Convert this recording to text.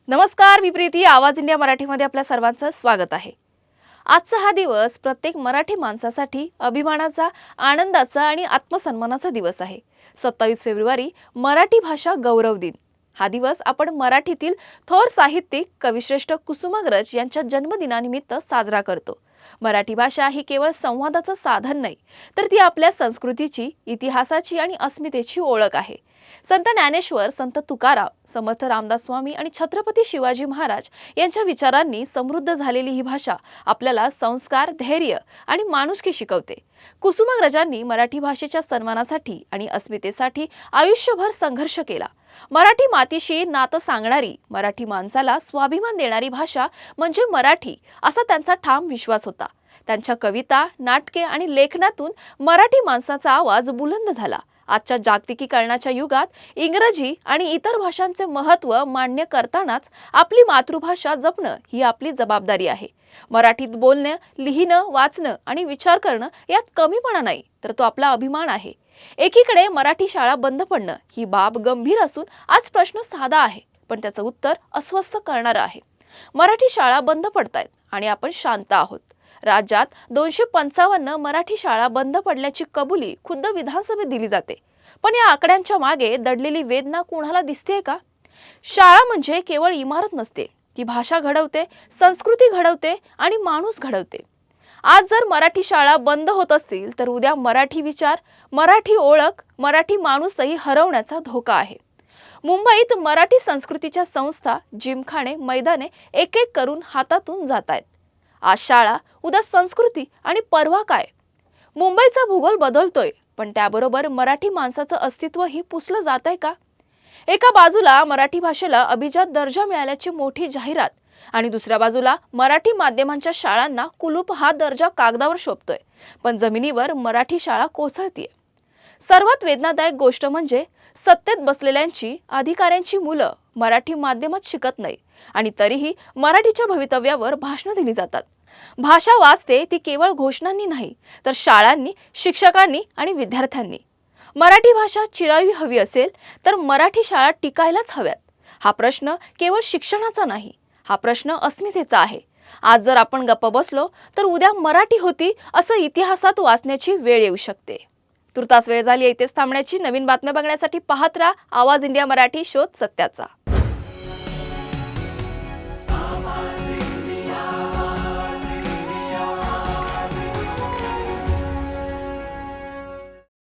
नमस्कार, मी प्रीती. आवाज इंडिया मराठीमध्ये आपल्या सर्वांचं स्वागत आहे. आजचा हा दिवस प्रत्येक मराठी माणसासाठी अभिमानाचा, आनंदाचा आणि आत्मसन्मानाचा दिवस आहे. 27 फेब्रुवारी मराठी भाषा गौरव दिन. हा दिवस आपण मराठीतील थोर साहित्यिक कविश्रेष्ठ कुसुमाग्रज यांच्या जन्मदिनानिमित्त साजरा करतो. मराठी भाषा ही केवळ संवादाचं साधन नाही, तर ती आपल्या संस्कृतीची, इतिहासाची आणि अस्मितेची ओळख आहे. संत ज्ञानेश्वर, संत तुकाराम, समर्थ रामदास स्वामी आणि छत्रपती शिवाजी महाराज यांच्या विचारांनी समृद्ध झालेली ही भाषा आपल्याला संस्कार, धैर्य आणि माणुसकी शिकवते. कुसुमाग्रजांनी मराठी भाषेच्या सन्मानासाठी आणि अस्मितेसाठी आयुष्यभर संघर्ष केला. मराठी मातीशी नातं सांगणारी, मराठी माणसाला स्वाभिमान देणारी भाषा म्हणजे मराठी, असा त्यांचा ठाम विश्वास होता. त्यांच्या कविता, नाटके आणि लेखनातून मराठी माणसाचा आवाज बुलंद झाला. आजच्या जागतिकीकरणाच्या युगात इंग्रजी आणि इतर भाषांचे महत्त्व मान्य करतानाच आपली मातृभाषा जपणं ही आपली जबाबदारी आहे. मराठीत बोलणं, लिहिणं, वाचणं आणि विचार करणं यात कमीपणा नाही, तर तो आपला अभिमान आहे. एकीकडे मराठी शाळा बंद पडणं ही बाब गंभीर असून आज प्रश्न साधा आहे, पण त्याचं उत्तर अस्वस्थ करणारं आहे. मराठी शाळा बंद पडतायत आणि आपण शांत आहोत. राज्यात 255 मराठी शाळा बंद पडल्याची कबुली खुद्द विधानसभेत दिली जाते. पण या आकड्यांच्या मागे दडलेली वेदना कोणाला दिसते का? शाळा म्हणजे केवळ इमारत नसते, ती भाषा घडवते, संस्कृती घडवते आणि माणूस घडवते. आज जर मराठी शाळा बंद होत असतील तर उद्या मराठी विचार, मराठी ओळख, मराठी माणूसही हरवण्याचा धोका आहे. मुंबईत मराठी संस्कृतीच्या संस्था, जिमखाने, मैदाने एक एक करून हातातून जात आहेत. आज शाळा, उद्या संस्कृती आणि परवा काय? मुंबईचा भूगोल बदलतोय, पण त्याबरोबर मराठी माणसाचं अस्तित्वही पुसलं जातंय का? एका बाजूला मराठी भाषेला अभिजात दर्जा मिळाल्याची मोठी जाहिरात आणि दुसऱ्या बाजूला मराठी माध्यमांच्या शाळांना कुलूप हा दर्जा कागदावर शोभतोय, पण जमिनीवर मराठी शाळा कोसळतीये. सर्वात वेदनादायक गोष्ट म्हणजे सत्तेत बसलेल्यांची, अधिकाऱ्यांची मुलं मराठी माध्यमात शिकत नाही आणि तरीही मराठीच्या भवितव्यावर भाषणं दिली जातात. भाषा वाचते ती केवळ घोषणांनी नाही, तर शाळांनी, शिक्षकांनी आणि विद्यार्थ्यांनी. मराठी भाषा चिरावी हवी असेल तर मराठी शाळा टिकायलाच हव्यात. हा प्रश्न केवळ शिक्षणाचा नाही, हा प्रश्न अस्मितेचा आहे. आज जर आपण गप्प बसलो तर उद्या मराठी होती असं इतिहासात वाचण्याची वेळ येऊ शकते. तुर्तास वेळ झाली इथेच थांबण्याची. नवीन बातम्या बघण्यासाठी पाहत राहा आवाज इंडिया मराठी, शोध सत्याचा.